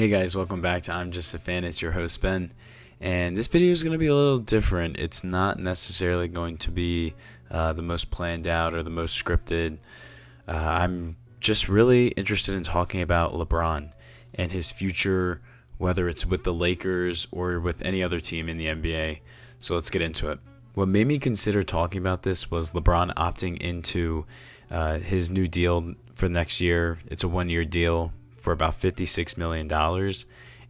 Hey guys, welcome back to I'm Just a Fan. It's your host Ben, and this video is going to be a little different. It's not necessarily going to be the most planned out or the most scripted. I'm just really interested in talking about LeBron and his future, whether it's with the Lakers or with any other team in the NBA. So let's get into it. What made me consider talking about this was LeBron opting into his new deal for next year. It's a one-year deal for about $56 million.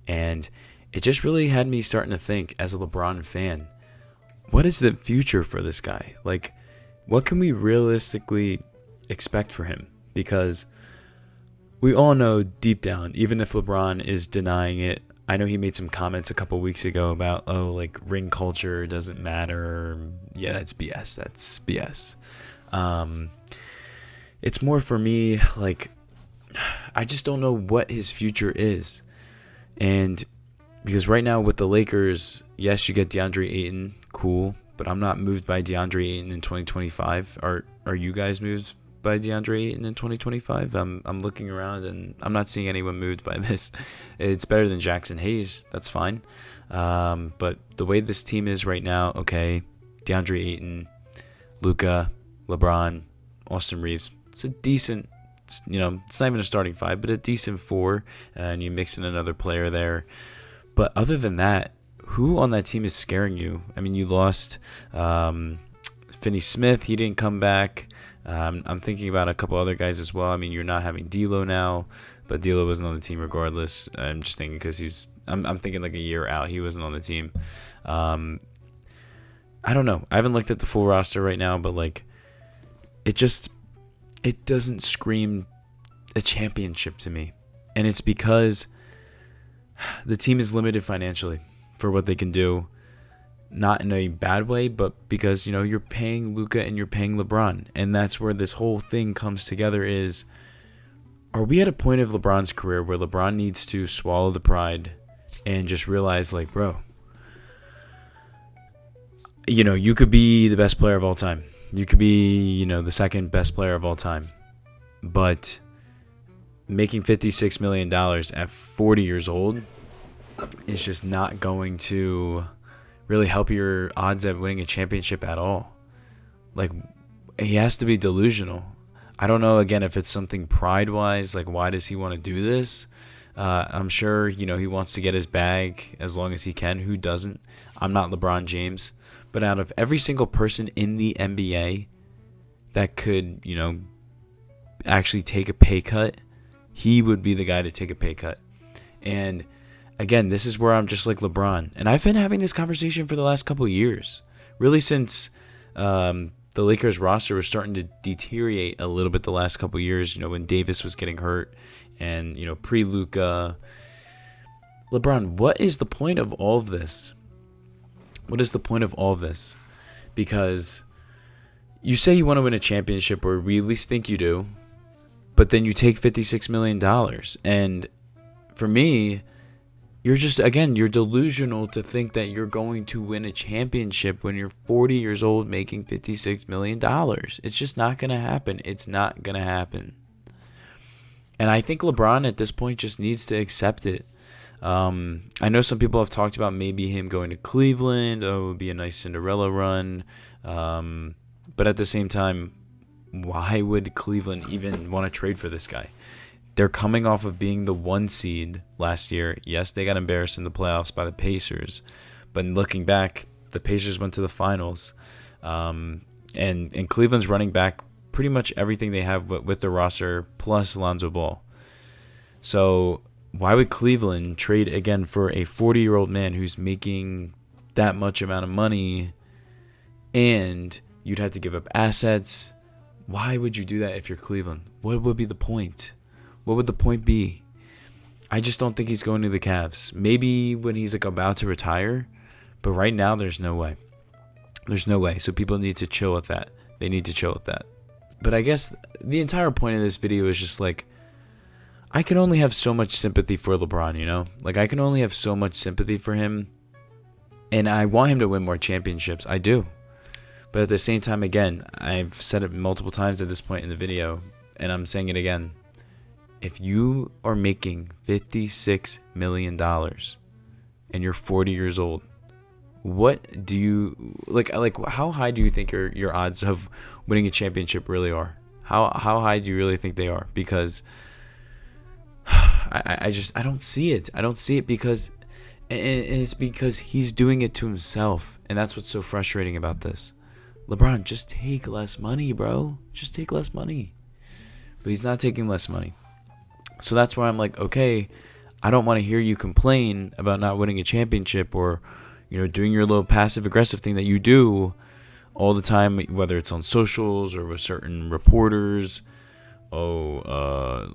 And it just really had me starting to think, as a LeBron fan, what is the future for this guy? Like, what can we realistically expect for him? Because we all know deep down, even if LeBron is denying it, I know he made some comments a couple weeks ago about, ring culture doesn't matter. Yeah, that's BS. That's BS. It's more for me, I just don't know what his future is. And because right now with the Lakers, yes, you get DeAndre Ayton, cool, but I'm not moved by DeAndre Ayton in 2025. Are you guys moved by DeAndre Ayton in 2025? I'm looking around and I'm not seeing anyone moved by this. It's better than Jackson Hayes. That's fine. But the way this team is right now, okay, DeAndre Ayton, Luka, LeBron, Austin Reeves, it's a decent, it's not even a starting five, but a decent four, and you mix in another player there. But other than that, who on that team is scaring you? I mean, you lost Finney Smith. He didn't come back. I'm thinking about a couple other guys as well. I mean, you're not having D'Lo now, but D'Lo wasn't on the team regardless. I'm just thinking because I'm thinking like a year out, he wasn't on the team. I don't know. I haven't looked at the full roster right now, but it doesn't scream a championship to me. And it's because the team is limited financially for what they can do. Not in a bad way, but because, you're paying Luka and you're paying LeBron. And that's where this whole thing comes together is, are we at a point of LeBron's career where LeBron needs to swallow the pride and just realize, bro, you could be the best player of all time. You could be, the second best player of all time. But making $56 million at 40 years old is just not going to really help your odds at winning a championship at all. He has to be delusional. I don't know, again, if it's something pride-wise, why does he want to do this? I'm sure, he wants to get his bag as long as he can. Who doesn't? I'm not LeBron James. But out of every single person in the NBA that could, actually take a pay cut, he would be the guy to take a pay cut. And again, this is where I'm just like LeBron. And I've been having this conversation for the last couple of years. Really since the Lakers roster was starting to deteriorate a little bit the last couple of years, when Davis was getting hurt and, pre-Luka. LeBron, what is the point of all of this? What is the point of all of this? Because you say you want to win a championship, or we at least think you do, but then you take $56 million. And for me, you're delusional to think that you're going to win a championship when you're 40 years old making $56 million. It's just not going to happen. It's not going to happen. And I think LeBron at this point just needs to accept it. I know some people have talked about maybe him going to Cleveland. Oh, it would be a nice Cinderella run. But at the same time, why would Cleveland even want to trade for this guy? They're coming off of being the 1 seed last year. Yes, they got embarrassed in the playoffs by the Pacers. But looking back, the Pacers went to the finals. And Cleveland's running back pretty much everything they have with the roster, plus Lonzo Ball. So why would Cleveland trade again for a 40-year-old man who's making that much amount of money, and you'd have to give up assets? Why would you do that if you're Cleveland? What would be the point? What would the point be? I just don't think he's going to the Cavs. Maybe when he's about to retire, but right now there's no way. There's no way. So people need to chill with that. They need to chill with that. But I guess the entire point of this video is just I can only have so much sympathy for LeBron, I can only have so much sympathy for him. And I want him to win more championships. I do. But at the same time, again, I've said it multiple times at this point in the video, and I'm saying it again. if you are making $56 million and you're 40 years old, what do you like how high do you think your odds of winning a championship really are? How high do you really think they are? Because I don't see it. I don't see it because and it's because he's doing it to himself. And that's what's so frustrating about this. LeBron, just take less money, bro. Just take less money. But he's not taking less money. So that's why I'm like, okay, I don't want to hear you complain about not winning a championship or, doing your little passive aggressive thing that you do all the time, whether it's on socials or with certain reporters. The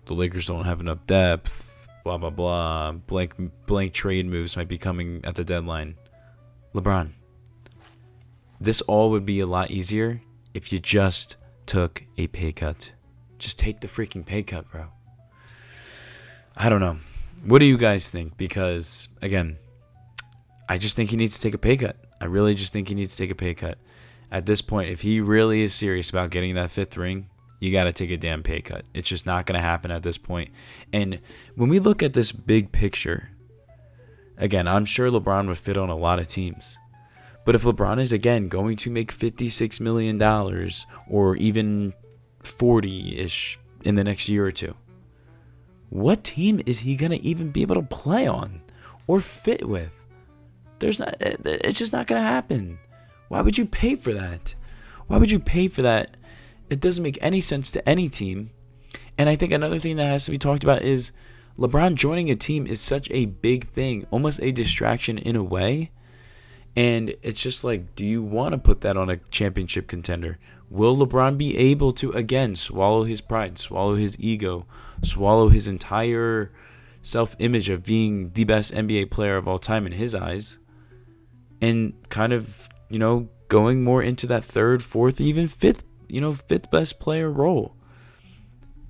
Lakers don't have enough depth, blah, blah, blah. Blank trade moves might be coming at the deadline. LeBron, this all would be a lot easier if you just took a pay cut. Just take the freaking pay cut, bro. I don't know. What do you guys think? Because, again, I just think he needs to take a pay cut. I really just think he needs to take a pay cut. At this point, if he really is serious about getting that 5th ring, you got to take a damn pay cut. It's just not going to happen at this point. And when we look at this big picture, again, I'm sure LeBron would fit on a lot of teams. But if LeBron is, again, going to make $56 million or even 40-ish in the next year or two, what team is he going to even be able to play on or fit with? It's just not going to happen. Why would you pay for that? Why would you pay for that? It doesn't make any sense to any team. And I think another thing that has to be talked about is LeBron joining a team is such a big thing, almost a distraction in a way. And it's just like, do you want to put that on a championship contender? Will LeBron be able to, again, swallow his pride, swallow his ego, swallow his entire self-image of being the best NBA player of all time in his eyes, and kind of, going more into that 3rd, 4th, even 5th best player role?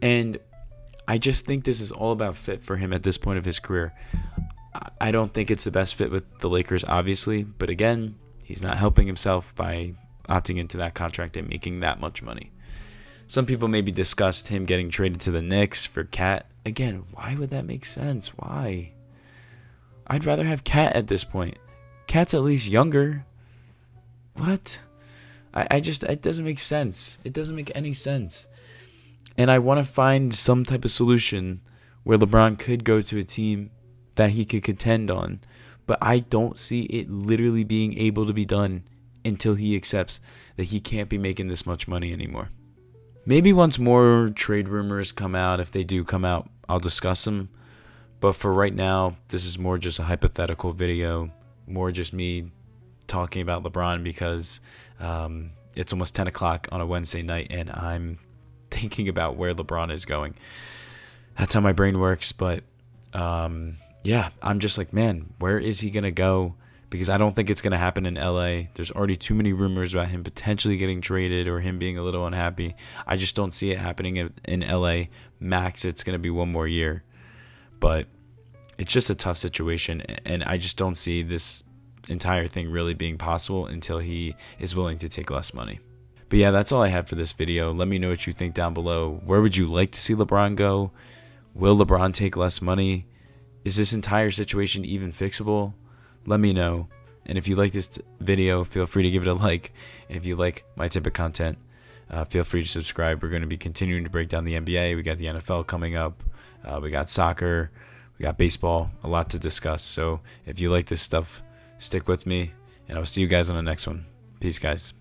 And I just think this is all about fit for him at this point of his career. I don't think it's the best fit with the Lakers, obviously. But again, he's not helping himself by opting into that contract and making that much money. Some people maybe discussed him getting traded to the Knicks for Cat. Again, why would that make sense? Why? I'd rather have Cat at this point. Cat's at least younger. What? It doesn't make sense. It doesn't make any sense. And I want to find some type of solution where LeBron could go to a team that he could contend on. But I don't see it literally being able to be done until he accepts that he can't be making this much money anymore. Maybe once more trade rumors come out, if they do come out, I'll discuss them. But for right now, this is more just a hypothetical video, more just me talking about LeBron because it's almost 10 o'clock on a Wednesday night and I'm thinking about where LeBron is going. That's how my brain works. But yeah, I'm just like, man, where is he going to go? Because I don't think it's going to happen in LA. There's already too many rumors about him potentially getting traded or him being a little unhappy. I just don't see it happening in LA. Max, it's going to be one more year. But it's just a tough situation. And I just don't see this entire thing really being possible until he is willing to take less money. But yeah, that's all I had for this video. Let me know what you think down below. Where would you like to see LeBron go? Will LeBron take less money? Is this entire situation even fixable? Let me know. And if you like this video, feel free to give it a like. And if you like my type of content, feel free to subscribe. We're going to be continuing to break down the NBA. We got the NFL coming up. We got soccer. We got baseball. A lot to discuss. So if you like this stuff, stick with me. And I'll see you guys on the next one. Peace, guys.